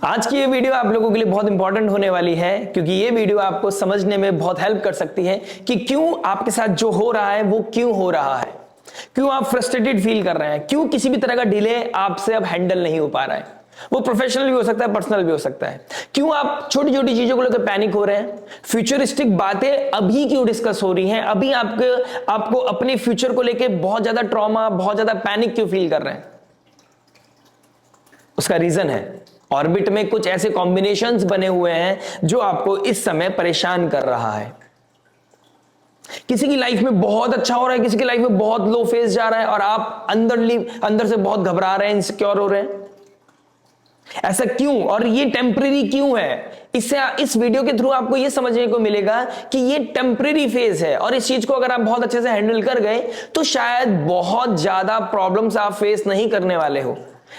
आज की ये वीडियो आप लोगों के लिए बहुत इंपॉर्टेंट होने वाली है, क्योंकि ये वीडियो आपको समझने में बहुत हेल्प कर सकती है कि क्यों आपके साथ जो हो रहा है वो क्यों हो रहा है, क्यों आप फ्रस्ट्रेटेड फील कर रहे हैं, क्यों किसी भी तरह का डिले आपसे अब हैंडल नहीं हो पा रहा है। वो प्रोफेशनल भी हो सकता है, पर्सनल भी हो सकता है। क्यों आप छोटी छोटी चीजों को लेकर पैनिक हो रहे हैं, फ्यूचरिस्टिक बातें अभी क्यों डिस्कस हो रही हैं, अभी आपको अपने फ्यूचर को लेकर बहुत ज्यादा ट्रॉमा, बहुत ज्यादा पैनिक क्यों फील कर रहे हैं। उसका रीजन है ऑर्बिट में कुछ ऐसे कॉम्बिनेशंस बने हुए हैं जो आपको इस समय परेशान कर रहा है। किसी की लाइफ में बहुत अच्छा हो रहा है, किसी की लाइफ में बहुत लो फेज जा रहा है और आप अंदर से बहुत घबरा रहे हैं, इनसिक्योर हो रहे हैं। ऐसा क्यों और ये टेम्परेरी क्यों है? इस वीडियो के थ्रू आपको ये समझने को मिलेगा कि ये टेम्परेरी फेज है और इस चीज को अगर आप बहुत अच्छे से हैंडल कर गए तो शायद बहुत ज्यादा प्रॉब्लम्स आप फेस नहीं करने वाले हो।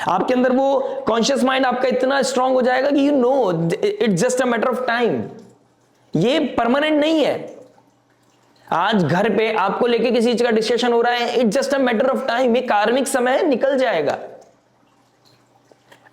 आपके अंदर वो कॉन्शियस माइंड आपका इतना स्ट्रांग हो जाएगा कि you know it's just a matter of time. ये परमानेंट नहीं है। आज घर पे आपको लेके किसी चीज का डिस्कशन हो रहा है, it's just a matter of time. ये कार्मिक समय निकल जाएगा।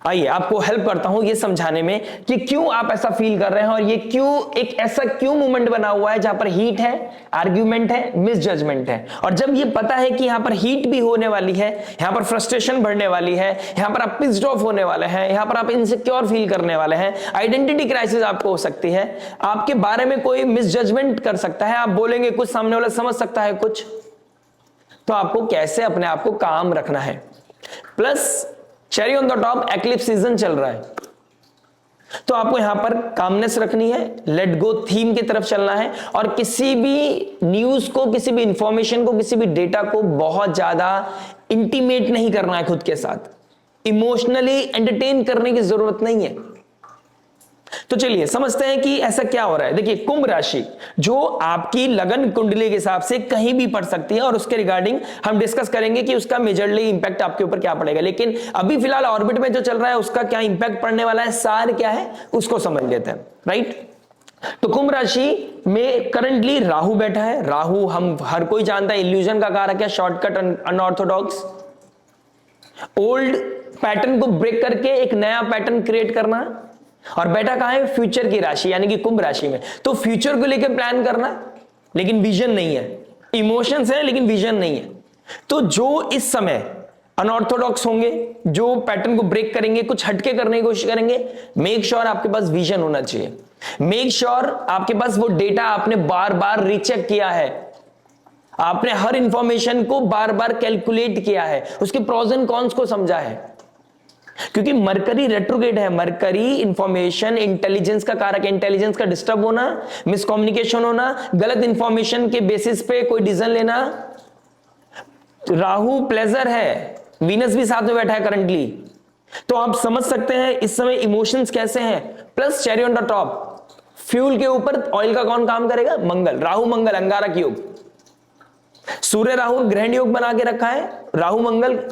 आइए आपको हेल्प करता हूं ये समझाने में कि क्यों आप ऐसा फील कर रहे हैं और ये क्यों एक ऐसा क्यों मूवमेंट बना हुआ है जहां पर हीट है, आर्ग्यूमेंट है, मिस जजमेंट है। और जब ये पता है कि यहां पर हीट भी होने वाली है, यहां पर फ्रस्ट्रेशन बढ़ने वाली है, यहां पर आप पिस्ड ऑफ होने वाले हैं, यहां पर आप इनसिक्योर फील करने वाले हैं, आइडेंटिटी क्राइसिस आपको हो सकती है, आपके बारे में कोई मिस जजमेंट कर सकता है, आप बोलेंगे कुछ, सामने वाला समझ सकता है कुछ, तो आपको कैसे अपने आप को काम रखना है। Plus cherry on the top, eclipse season चल रहा है, तो आपको यहां पर कामनेस रखनी है, लेट गो थीम की तरफ चलना है और किसी भी न्यूज को, किसी भी इंफॉर्मेशन को, किसी भी डेटा को बहुत ज्यादा इंटीमेट नहीं करना है खुद के साथ। इमोशनली एंटरटेन करने की जरूरत नहीं है। तो चलिए समझते हैं कि ऐसा क्या हो रहा है। देखिए, कुंभ राशि जो आपकी लगन कुंडली के हिसाब से कहीं भी पड़ सकती है और उसके रिगार्डिंग हम डिस्कस करेंगे कि उसका मेजरली इंपैक्ट आपके ऊपर क्या पड़ेगा। लेकिन अभी फिलहाल ऑर्बिट में जो चल रहा है उसका क्या इंपैक्ट पड़ने वाला है, सार क्या है, उसको समझ लेते हैं। राइट, तो कुंभ राशि में करंटली राहु बैठा है। राहु हम हर कोई जानता है इल्यूजन का कारक है, शॉर्टकट, अनऑर्थोडॉक्स, ओल्ड पैटर्न को ब्रेक करके एक नया पैटर्न क्रिएट करना। और बैठा कहां है? फ्यूचर की राशि यानी कि कुंभ राशि में। तो फ्यूचर को लेकर प्लान करना, लेकिन विजन नहीं है। इमोशंस है लेकिन विजन नहीं है। तो जो इस समय अनऑर्थोडॉक्स होंगे, जो पैटर्न को ब्रेक करेंगे, कुछ हटके करने की कोशिश करेंगे, मेक श्योर आपके पास विजन होना चाहिए। मेक श्योर आपके पास वो डेटा आपने बार बार रीचेक किया है, आपने हर इंफॉर्मेशन को बार बार कैलकुलेट किया है, उसके प्रोज एंड कॉन्स को समझा है। क्योंकि मरकरी रेट्रोग्रेड है। मरकरी इंफॉर्मेशन इंटेलिजेंस का कारक है। इंटेलिजेंस का डिस्टर्ब होना, मिसकम्युनिकेशन होना, गलत इंफॉर्मेशन के बेसिस पे कोई डिसीजन लेना। राहु प्लेजर है, वीनस भी साथ में बैठा है करंटली, तो आप समझ सकते हैं इस समय इमोशंस कैसे हैं। Plus cherry on the top, fuel के ऊपर ऑयल का कौन काम करेगा? मंगल। राहु मंगल अंगारक योग, सूर्य राहु ग्रहण योग बना के रखा है। राहु मंगल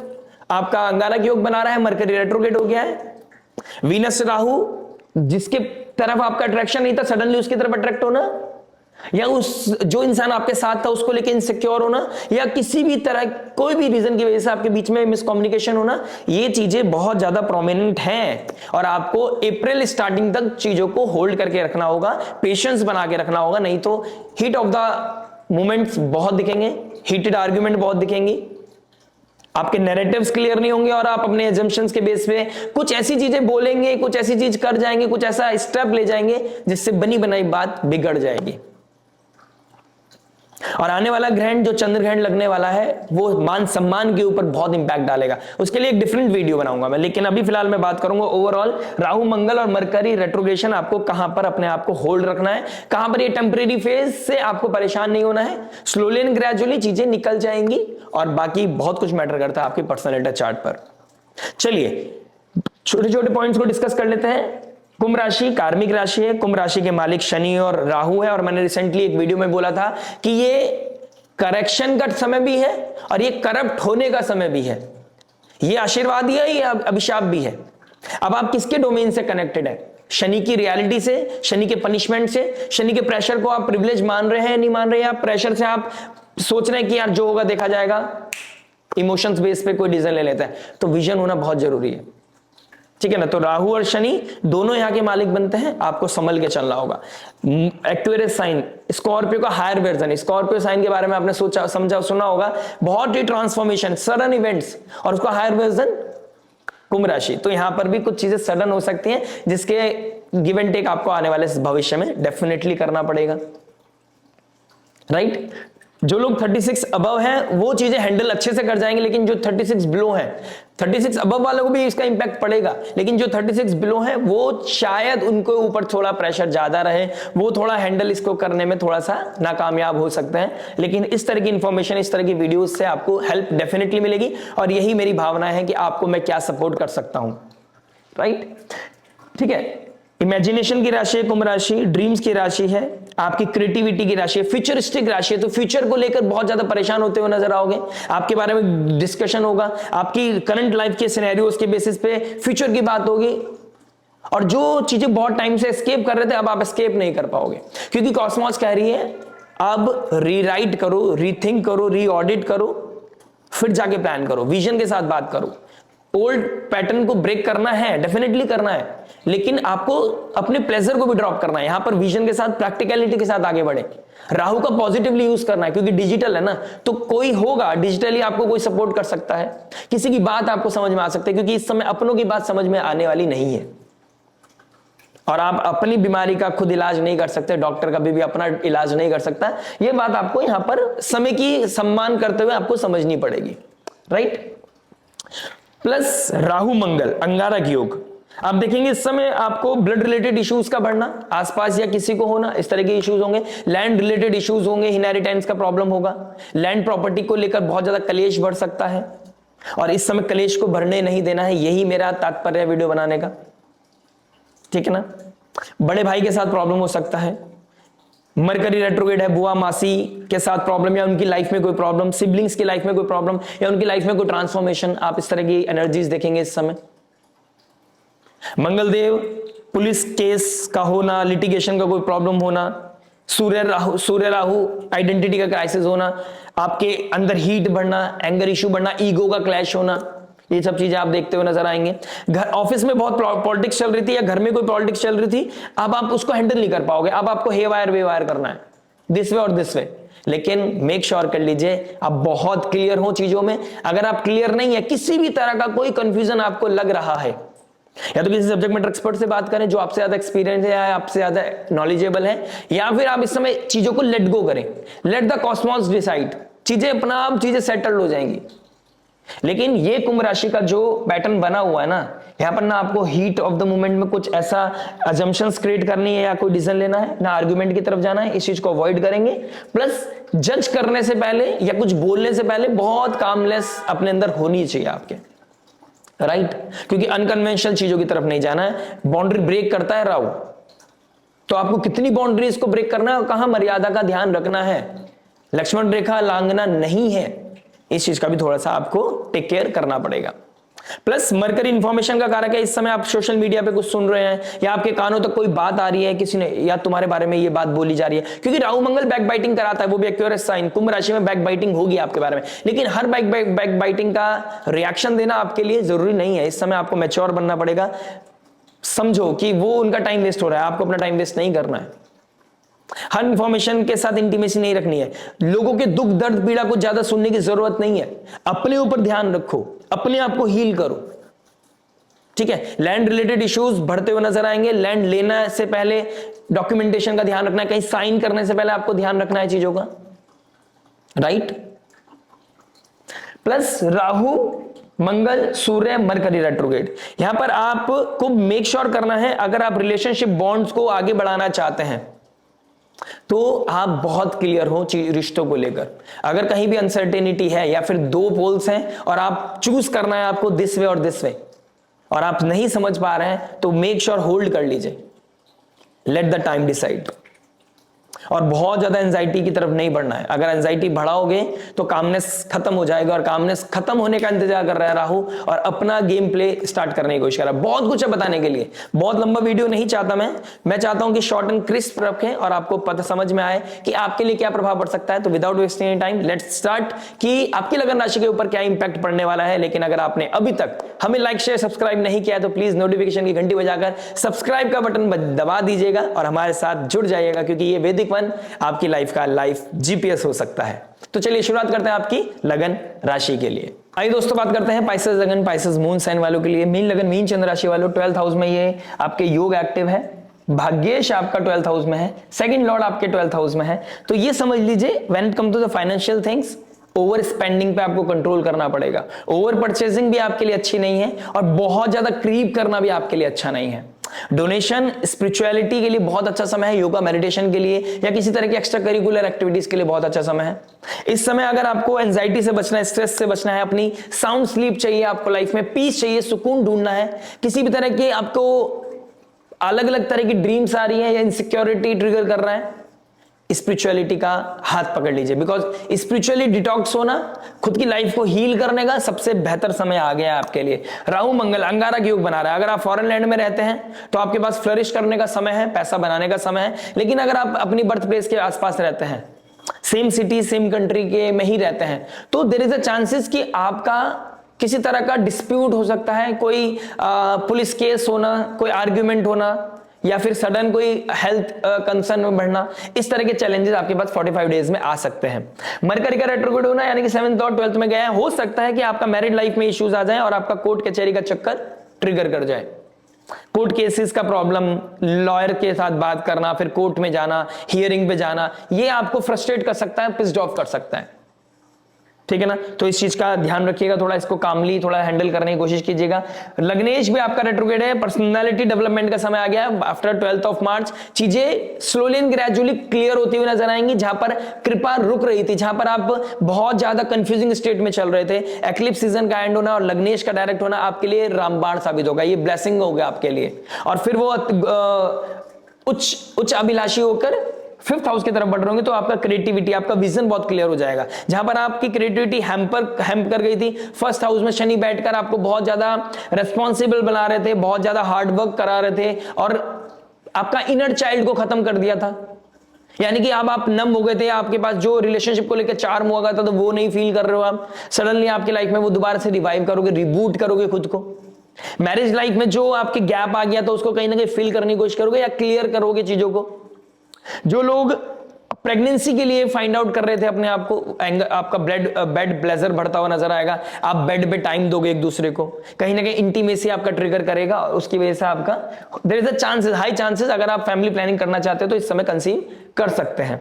आपका अंगारक योग बना रहा है, मरकरी रेट्रोग्रेड हो गया है। वीनस राहु, जिसके तरफ आपका अट्रैक्शन नहीं था, सडनली उसकी तरफ अट्रैक्ट होना, या उस जो इंसान आपके साथ था उसको लेके इनसिक्योर होना, या किसी भी तरह कोई भी रीजन की वजह से आपके बीच में मिसकम्युनिकेशन होना, ये चीजें बहुत ज्यादा प्रोमिनेंट हैं और आपको अप्रैल स्टार्टिंग तक चीजों को होल्ड करके रखना होगा, पेशेंस बना के रखना होगा। नहीं तो हीट ऑफ द मोमेंट्स बहुत दिखेंगे, हीटेड आर्ग्यूमेंट बहुत दिखेंगी, आपके नैरेटिव्स क्लियर नहीं होंगे और आप अपने एजम्पशंस के बेस पे कुछ ऐसी चीजें बोलेंगे, कुछ ऐसी चीज कर जाएंगे, कुछ ऐसा स्टेप ले जाएंगे जिससे बनी बनाई बात बिगड़ जाएगी। और आने वाला ग्रहण जो चंद्र ग्रहण लगने वाला है वो मान सम्मान के ऊपर बहुत इंपैक्ट डालेगा। उसके लिए एक डिफरेंट वीडियो बनाऊंगा मैं, लेकिन अभी फिलहाल मैं बात करूंगा ओवरऑल राहु मंगल और मरकरी रेट्रोग्रेशन आपको कहां पर अपने आप को होल्ड रखना है, कहां पर ये टेम्परेरी फेज से आपको परेशान नहीं होना है। स्लोली एंड ग्रेजुअली चीजें निकल जाएंगी और बाकी बहुत कुछ मैटर करता है आपकी पर्सनैलिटी चार्ट पर। चलिए छोटे छोटे पॉइंट्स को डिस्कस कर लेते हैं। कुंभ राशि कार्मिक राशि है। कुंभ राशि के मालिक शनि और राहु है और मैंने रिसेंटली एक वीडियो में बोला था कि ये करेक्शन का समय भी है और ये करप्ट होने का समय भी है। ये आशीर्वाद ही है, ये अभिशाप भी है। अब आप किसके डोमेन से कनेक्टेड है? शनि की रियलिटी से, शनि के पनिशमेंट से, शनि के प्रेशर को आप प्रिविलेज मान रहे हैं, नहीं मान रहे हैं? आप प्रेशर से आप सोच रहे हैं कि यार जो होगा देखा जाएगा, इमोशंस बेस पे कोई डिसीजन ले लेता है। तो विजन होना बहुत जरूरी है। ठीक है ना। तो राहु और शनि दोनों यहाँ के मालिक बनते हैं, आपको संभल के चलना होगा। एक्वेरियस साइन, स्कॉर्पियो का हायर वर्जन। स्कॉर्पियो साइन के बारे में आपने सोचा समझा सुना होगा, बहुत ही ट्रांसफॉर्मेशन, सडन इवेंट्स, और उसका हायर वर्जन कुंभ राशि। तो यहां पर भी कुछ चीजें सडन हो सकती हैं, जिसके गिव एंड टेक आपको आने वाले भविष्य में डेफिनेटली करना पड़ेगा, राइट। जो लोग 36 अबव हैं वो चीजें हैंडल अच्छे से कर जाएंगे, लेकिन जो 36 बिलो हैं, 36 अबव वालों को भी इसका इंपैक्ट पड़ेगा, लेकिन जो 36 बिलो हैं वो शायद उनको ऊपर थोड़ा प्रेशर ज्यादा रहे, वो थोड़ा हैंडल इसको करने में थोड़ा सा नाकामयाब हो सकते हैं। लेकिन इस तरह की इंफॉर्मेशन, इस तरह की वीडियोस से आपको हेल्प डेफिनेटली मिलेगी, और यही मेरी भावना है कि आपको मैं क्या सपोर्ट कर सकता हूं, राइट। ठीक है, इमेजिनेशन की राशि है कुंभ राशि, ड्रीम्स की राशि है, आपकी क्रिएटिविटी की राशि है, फ्यूचरिस्टिक राशि है। तो फ्यूचर को लेकर बहुत ज्यादा परेशान होते हुए नजर आओगे, आपके बारे में डिस्कशन होगा, आपकी करंट लाइफ के सिनेरियोस के बेसिस पे फ्यूचर की बात होगी, और जो चीजें बहुत टाइम से एस्केप कर रहे थे अब आप एस्केप नहीं कर पाओगे, क्योंकि कॉस्मॉस कह रही है अब रीराइट करो, रीथिंक करो, रीऑडिट करो, फिर जाके प्लान करो, विजन के साथ बात करो। ओल्ड पैटर्न को ब्रेक करना है, डेफिनेटली करना है, लेकिन आपको अपने प्लेजर को भी ड्रॉप करना है। यहां पर विजन के साथ, प्रैक्टिकलिटी के साथ आगे बढ़े। राहु का पॉजिटिवली यूज करना है, क्योंकि डिजिटल है ना, तो कोई होगा डिजिटली आपको, कोई सपोर्ट कर सकता है, किसी की बात आपको समझ में आ सकती है, क्योंकि इस समय अपनों की बात समझ में आने वाली नहीं है, और आप अपनी बीमारी का खुद इलाज नहीं कर सकते, डॉक्टर कभी भी अपना इलाज नहीं कर सकता। यह बात आपको यहां पर समय की सम्मान करते हुए आपको समझनी पड़ेगी, राइट। प्लस राहु मंगल अंगारक योग, आप देखेंगे इस समय आपको ब्लड रिलेटेड इश्यूज का बढ़ना, आसपास या किसी को होना, इस तरह के इश्यूज होंगे, लैंड रिलेटेड इश्यूज होंगे, इनहेरिटेंस का प्रॉब्लम होगा, लैंड प्रॉपर्टी को लेकर बहुत ज्यादा कलेश बढ़ सकता है, और इस समय कलेश को बढ़ने नहीं देना है, यही मेरा तात्पर्य है वीडियो बनाने का, ठीक है ना। बड़े भाई के साथ प्रॉब्लम हो सकता है, मरकरी रेट्रोग्रेड है, बुआ मासी के साथ प्रॉब्लम, या उनकी लाइफ में कोई प्रॉब्लम, सिबलिंग्स की लाइफ में कोई प्रॉब्लम, या उनकी लाइफ में कोई ट्रांसफॉर्मेशन, आप इस तरह की एनर्जीज देखेंगे इस समय। मंगलदेव, पुलिस केस का होना, लिटिगेशन का कोई प्रॉब्लम होना, सूर्य राहु आइडेंटिटी का क्राइसिस होना, आपके अंदर हीट बढ़ना, एंगर इश्यू बढ़ना, ईगो का क्लैश होना, ये सब चीजें आप देखते हुए नजर आएंगे। घर ऑफिस में बहुत पॉलिटिक्स चल रही थी, या घर में कोई पॉलिटिक्स चल रही थी, अब आप उसको हैंडल नहीं कर पाओगे, अब आपको हे वायर वे वायर करना है, दिस वे और दिस वे। लेकिन मेक श्योर कर लीजिए आप बहुत क्लियर हो चीजों में। अगर आप क्लियर नहीं है, किसी भी तरह का कोई कंफ्यूजन आपको लग रहा है, या तो किसी सब्जेक्ट मैटर एक्सपर्ट से बात करें जो आपसे ज्यादा एक्सपीरियंस है या आपसे ज्यादा नॉलेजेबल है, या फिर आप इस समय चीजों को लेट गो करें, लेट द कॉस्मॉस डिसाइड, चीजें अपना आप चीजें सेटल हो जाएंगी। लेकिन ये कुंभ राशि का जो पैटर्न बना हुआ है ना, यहां पर ना आपको हीट ऑफ द मोमेंट में कुछ ऐसा अजम्पशंस क्रिएट करनी है या कोई डिसीजन लेना है, ना आर्गुमेंट की तरफ जाना है, इस चीज को अवॉइड करेंगे। प्लस जज करने से पहले या कुछ बोलने से पहले बहुत कामलेस अपने अंदर होनी चाहिए आपके, राइट, क्योंकि अनकन्वेंशनल चीजों की तरफ नहीं जाना है। बाउंड्री ब्रेक करता है राहु, तो आपको कितनी बाउंड्रीज को ब्रेक करना है और कहां मर्यादा का ध्यान रखना है, लक्ष्मण रेखा लांघना नहीं है, इस चीज का भी थोड़ा सा आपको टेक केयर करना पड़ेगा। प्लस मरकरी इंफॉर्मेशन का कारक है, इस समय आप सोशल मीडिया पे कुछ सुन रहे हैं, या आपके कानों तक कोई बात आ रही है, किसी ने या तुम्हारे बारे में ये बात बोली जा रही है, क्योंकि राहु मंगल बैक बाइटिंग कराता है, वो भी एक्यूरेट साइन। कुंभ राशि में बैक बाइटिंग होगी आपके बारे में, लेकिन हर बैक बाइटिंग का रिएक्शन देना आपके लिए जरूरी नहीं है। इस समय आपको मैच्योर बनना पड़ेगा, समझो कि वो उनका टाइम वेस्ट हो रहा है, आपको अपना टाइम वेस्ट नहीं करना है। हर इंफॉर्मेशन के साथ इंटीमेसी नहीं रखनी है, लोगों के दुख दर्द पीड़ा को ज्यादा सुनने की जरूरत नहीं है, अपने ऊपर ध्यान रखो, अपने आप को हील करो, ठीक है। लैंड रिलेटेड इश्यूज बढ़ते हुए नजर आएंगे, लैंड लेने से पहले डॉक्यूमेंटेशन का ध्यान रखना है, कहीं साइन करने से पहले आपको ध्यान रखना है चीजों का, राइट। प्लस राहु मंगल सूर्य मरकरी रेट्रोग्रेड, यहां पर आपको मेक श्योर करना है, अगर आप रिलेशनशिप बॉन्ड्स को आगे बढ़ाना चाहते हैं तो आप बहुत क्लियर हो रिश्तों को लेकर। अगर कहीं भी अनसर्टेनिटी है या फिर दो पोल्स हैं और आप चूज करना है आपको दिस वे और दिस वे, और आप नहीं समझ पा रहे हैं, तो मेक श्योर होल्ड कर लीजिए, लेट द टाइम डिसाइड। और बहुत ज्यादा एंजाइटी की तरफ नहीं बढ़ना है। अगर एंजाइटी बढ़ाओगे तो कामनेस खत्म हो जाएगा, और कामनेस खत्म होने का इंतजार कर रहा है राहु, और अपना गेम प्ले स्टार्ट करने की कोशिश कर रहा है। बहुत कुछ है बताने के लिए, बहुत लंबा वीडियो नहीं चाहता मैं चाहता हूं कि शॉर्ट एंड क्रिस्प रखें और आपको पता समझ में आए कि आपके लिए क्या प्रभाव पड़ सकता है। तो without wasting any time let's start कि आपकी लगन राशि के ऊपर क्या इंपैक्ट पड़ने वाला है। लेकिन अगर आपने अभी तक हमें लाइक शेयर सब्सक्राइब नहीं किया है तो प्लीज नोटिफिकेशन की घंटी बजाकर सब्सक्राइब का बटन दबा दीजिएगा और हमारे साथ जुड़ जाइएगा, क्योंकि ये वैदिक वन आपकी लाइफ का लाइफ जीपीएस हो सकता है। तो चलिए शुरुआत करते हैं आपकी लगन राशि के लिए। आइए दोस्तों बात करते हैं पाइसेस लगन, पाइसेस मून साइन वालों के लिए। मीन लगन, मीन चंद्र राशि वालों 12th हाउस में ये आपके योग एक्टिव है, भाग्येश आपका 12th हाउस में है, सेकंड लॉर्ड आपके 12th हाउस में है। तो ये समझ लीजिए when it come to the financial things, over spending पे आपको कंट्रोल करना पड़ेगा। ओवर परचेसिंग भी आपके लिए अच्छी नहीं है और बहुत ज्यादा क्रीप करना भी आपके लिए अच्छा नहीं है। डोनेशन, स्पिरिचुअलिटी के लिए बहुत अच्छा समय है, योगा मेडिटेशन के लिए या किसी तरह की एक्स्ट्रा करिकुलर एक्टिविटीज के लिए बहुत अच्छा समय है। इस समय अगर आपको एंजाइटी से बचना है, स्ट्रेस से बचना है, अपनी साउंड स्लीप चाहिए, आपको लाइफ में पीस चाहिए, सुकून ढूंढना है, किसी भी तरह की आपको अलग अलग तरह की ड्रीम्स आ रही है या इनसिक्योरिटी ट्रिगर कर रहा है, स्पिरिचुअलिटी का हाथ पकड़ लीजिए। बिकॉज स्पिरिचुअली डिटॉक्स होना, खुद की लाइफ को हील करने का सबसे बेहतर समय आ गया है आपके लिए। राहु मंगल अंगारक योग बना रहा है। अगर आप फॉरेन लैंड में रहते हैं तो आपके पास फ्लरिश करने का समय है, पैसा बनाने का समय है। लेकिन अगर आप अपनी बर्थ प्लेस के आसपास रहते हैं, सेम सिटी सेम कंट्री के में ही रहते हैं, तो देयर इज अ चांसेस कि आपका किसी तरह का डिस्प्यूट हो सकता है, कोई पुलिस केस होना, कोई आर्ग्यूमेंट होना, या फिर सडन कोई हेल्थ कंसर्न में बढ़ना। इस तरह के चैलेंजेस आपके पास 45 डेज में आ सकते हैं। मरकरी का रेट्रोग्रेड होना यानी कि 7th और 12th में गया है, हो सकता है कि आपका मैरिड लाइफ में इश्यूज आ जाए और आपका कोर्ट कचहरी का चक्कर ट्रिगर कर जाए। कोर्ट केसेस का प्रॉब्लम, लॉयर के साथ बात करना, फिर कोर्ट में जाना, हियरिंग पे जाना, ये आपको फ्रस्ट्रेट कर सकता है, पिस्ड ऑफ कर सकता है। ठीक है ना, तो इस चीज का ध्यान रखिएगा, थोड़ा इसको कामली थोड़ा हैंडल करने की कोशिश कीजिएगा। लग्नेश भी आपका रेट्रोग्रेड है, पर्सनालिटी डेवलपमेंट का समय आ गया। आफ्टर 12th ऑफ मार्च चीजें स्लोली एंड ग्रेजुअली क्लियर होती हुई नजर आएंगी। जहां पर कृपा रुक रही थी, जहां पर आप बहुत ज्यादा कंफ्यूजिंग स्टेट में चल रहे थे, एक्लिप्स सीजन का एंड होना और लग्नेश का डायरेक्ट होना आपके लिए रामबाण साबित होगा। ये ब्लेसिंग होगा आपके लिए, और फिर वो उच्च अभिलाषी होकर 5th हाउस की तरफ बढ़ रहे होंगे। तो आपका क्रिएटिविटी, आपका विजन बहुत क्लियर हो जाएगा। जहां पर आपकी क्रिएटिविटी हैम्प कर गई थी, 1st हाउस में शनि बैठकर आपको बहुत ज्यादा रेस्पॉन्सिबल बना रहे थे, बहुत ज्यादा हार्ड वर्क करा रहे थे और आपका इनर चाइल्ड को खत्म कर दिया था। यानी कि अब आप नम हो गए थे, आपके पास जो रिलेशनशिप को लेकर चार्म हुआ था तो वो नहीं फील कर रहे हो आप। सडनली आपकी लाइफ में वो दोबारा से रिवाइव करोगे, रिबूट करोगे खुद को। मैरिज लाइफ में जो आपके गैप आ गया था उसको कहीं ना कहीं फिल करने की कोशिश करोगे या क्लियर करोगे चीजों को। जो लोग प्रेगनेंसी के लिए फाइंड आउट कर रहे थे अपने आप को, आपका बेड प्लेजर बढ़ता हुआ नजर आएगा। आप बेड पे टाइम दोगे एक दूसरे को, कहीं ना कहीं इंटीमेसी आपका ट्रिगर करेगा और उसकी वजह से आपका there is a chances, high chances, अगर आप फैमिली प्लानिंग करना चाहते हो तो इस समय कंसीव कर सकते हैं,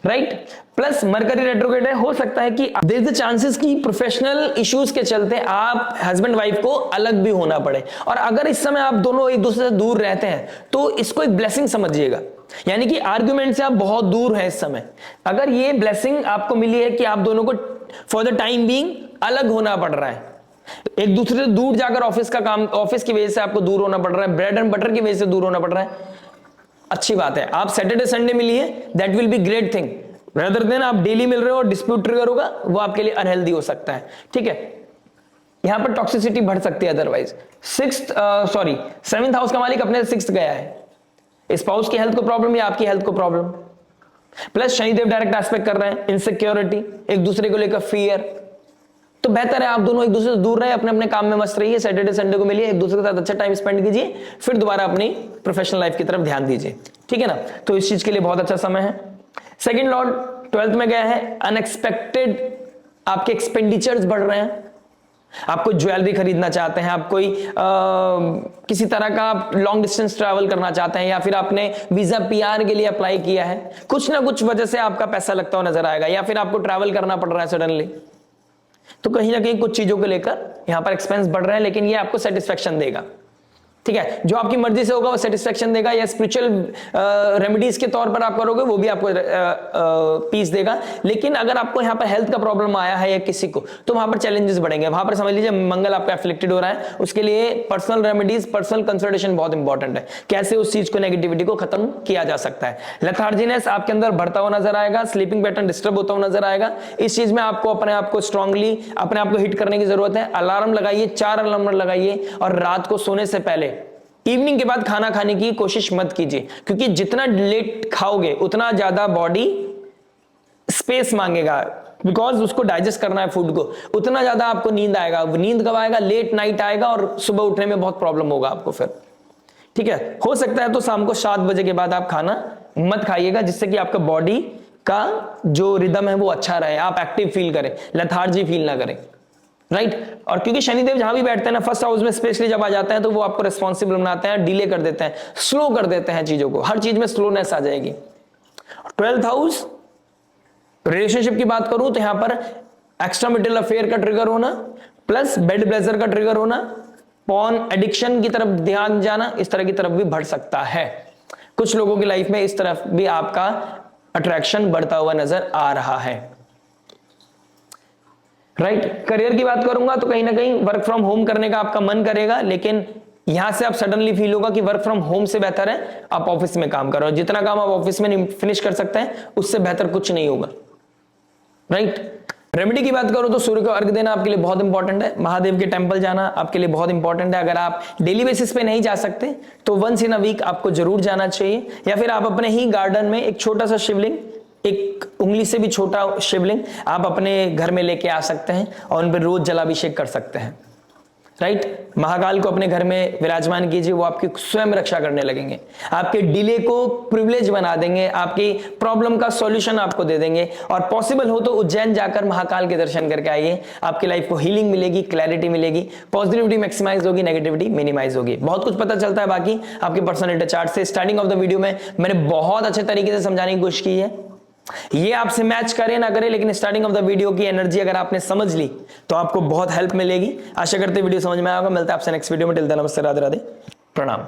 राइट। प्लस मरकरी रेट्रोग्रेड है, हो सकता है कि देयर इज अ चांसेस कि प्रोफेशनल इश्यूज के चलते आप हस्बैंड वाइफ को अलग भी होना पड़े। और अगर इस समय आप दोनों एक दूसरे से दूर रहते हैं तो इसको एक ब्लेसिंग समझिएगा। यानी कि आर्ग्यूमेंट से आप बहुत दूर हैं इस समय, अगर ये ब्लेसिंग आपको मिली है कि आप दोनों को फॉर द टाइम बीइंग अलग होना पड़ रहा है, एक दूसरे से दूर जाकर ऑफिस का काम, ऑफिस की वजह से आपको दूर होना पड़ रहा है, ब्रेड एंड बटर की वजह से दूर होना पड़ रहा है, अच्छी बात है। आप सैटरडे संडे मिलिए, that will be great thing, rather than आप डेली मिल रहे हो और डिस्प्यूट ट्रिगर होगा, वो आपके लिए अनहेल्दी हो सकता है। ठीक है, यहां पर टॉक्सिसिटी बढ़ सकती है। अदरवाइज 7th हाउस का मालिक अपने 6th गया है, स्पाउस की हेल्थ को प्रॉब्लम या आपकी हेल्थ को problem, plus Shanidev direct aspect कर रहे हैं, इनसिक्योरिटी, एक दूसरे को लेकर फियर। तो बेहतर है आप दोनों एक दूसरे से दूर रहे, अपने अपने काम में मस्त रहिए, सैटरडे संडे को मिलिए, एक दूसरे के साथ अच्छा टाइम स्पेंड कीजिए, फिर दोबारा अपनी प्रोफेशनल लाइफ की तरफ ध्यान दीजिए। ठीक है ना, तो इस चीज के लिए बहुत अच्छा समय है। सेकंड लॉर्ड 12th में गया है, अनएक्सपेक्टेड आपके एक्सपेंडिचर्स बढ़ रहे हैं। आप कोई ज्वेलरी खरीदना चाहते हैं, आप कोई किसी तरह का लॉन्ग डिस्टेंस ट्रैवल करना चाहते हैं, या फिर आपने वीजा पीआर के लिए अप्लाई किया है, कुछ ना कुछ वजह से आपका पैसा लगता हुआ नजर आएगा, या फिर आपको ट्रैवल करना पड़ रहा है सडनली। तो कहीं ना कहीं कुछ चीजों को लेकर यहां पर एक्सपेंस बढ़ रहे हैं, लेकिन ये आपको सेटिस्फेक्शन देगा। ठीक है, जो आपकी मर्जी से होगा वो सेटिस्फेक्शन देगा, या स्पिरिचुअल रेमेडीज के तौर पर आप करोगे वो भी आपको पीस देगा। लेकिन अगर आपको यहाँ पर हेल्थ का प्रॉब्लम आया है या किसी को, तो वहां पर चैलेंजेस बढ़ेंगे। वहां पर समझ लीजिए मंगल आपका एफ्लिक्टेड हो रहा है, उसके लिए पर्सनल रेमेडीज, पर्सनल कंसल्टेशन बहुत इंपॉर्टेंट है, कैसे उस चीज को, नेगेटिविटी को खत्म किया जा सकता है। लेथार्जीनेस आपके अंदर बढ़ता हुआ नजर आएगा, स्लीपिंग पैटर्न डिस्टर्ब होता हुआ नजर आएगा। इस चीज में आपको अपने आप को स्ट्रांगली अपने आप को हिट करने की जरूरत है। अलार्म लगाइए, 4 अलार्म लगाइए, और रात को सोने से पहले इवनिंग के बाद खाना खाने की कोशिश मत कीजिए, क्योंकि जितना लेट खाओगे उतना ज्यादा बॉडी स्पेस मांगेगा, बिकॉज उसको डाइजेस्ट करना है फूड को, उतना ज्यादा आपको नींद आएगा। नींद कब आएगा? लेट नाइट आएगा, और सुबह उठने में बहुत प्रॉब्लम होगा आपको फिर। ठीक है, हो सकता है तो शाम को 7 बजे के बाद आप खाना मत खाइएगा, जिससे कि आपका बॉडी का जो रिदम है वो अच्छा रहे, आप एक्टिव फील करें, लेथार्जी फील ना करें, राइट। और क्योंकि शनिदेव जहां भी बैठते हैं ना, फर्स्ट हाउस में स्पेशली जब आ जाते हैं, तो वो आपको रिस्पॉन्सिबल बनाते हैं, डिले कर देते हैं, स्लो कर देते हैं चीजों को, हर चीज में स्लोनेस आ जाएगी। 12th हाउस रिलेशनशिप की बात करूं तो यहां पर एक्स्ट्रा मैरिटल अफेयर का ट्रिगर होना, प्लस बेड ब्लेजर का ट्रिगर होना, पॉर्न एडिक्शन की तरफ ध्यान जाना, इस तरह की तरफ भी बढ़ सकता है। कुछ लोगों की लाइफ में इस तरफ भी आपका अट्रैक्शन बढ़ता हुआ नजर आ रहा है, राइट। करियर की बात करूंगा तो कहीं ना कहीं वर्क फ्रॉम होम करने का आपका मन करेगा, लेकिन यहां से आप सडनली फील होगा कि वर्क फ्रॉम होम से बेहतर है आप ऑफिस में काम करो। जितना काम आप ऑफिस में फिनिश कर सकते हैं उससे बेहतर कुछ नहीं होगा, राइट। रेमेडी की बात करो तो सूर्य को अर्घ देना आपके लिए बहुत इंपॉर्टेंट है, महादेव के टेंपल जाना आपके लिए बहुत इंपॉर्टेंट है। अगर आप डेली बेसिस पे नहीं जा सकते तो वंस इन अ वीक आपको जरूर जाना चाहिए, या फिर आप अपने ही गार्डन में एक छोटा सा शिवलिंग, एक उंगली से भी छोटा शिवलिंग आप अपने घर में लेके आ सकते हैं और उन पर रोज जलाभिषेक कर सकते हैं, राइट। महाकाल को अपने घर में विराजमान कीजिए, वो आपकी स्वयं रक्षा करने लगेंगे, आपके डिले को प्रिविलेज बना देंगे, आपकी प्रॉब्लम का सॉल्यूशन आपको दे देंगे। और पॉसिबल हो तो उज्जैन जाकर महाकाल के दर्शन करके आइए, आपकी लाइफ को हीलिंग मिलेगी, क्लैरिटी मिलेगी, पॉजिटिविटी मैक्सिमाइज होगी, नेगेटिविटी मिनिमाइज होगी, बहुत कुछ पता चलता है। बाकी आपके पर्सनैलिटी चार्ट से स्टार्टिंग ऑफ द वीडियो में मैंने बहुत अच्छे तरीके से समझाने की कोशिश की है। ये आपसे मैच करे ना करे, लेकिन स्टार्टिंग ऑफ द वीडियो की एनर्जी अगर आपने समझ ली तो आपको बहुत हेल्प मिलेगी। आशा करते वीडियो समझ में आएगा। मिलता है आपसे नेक्स्ट वीडियो में। टिल देन नमस्ते, राधे राधे, प्रणाम।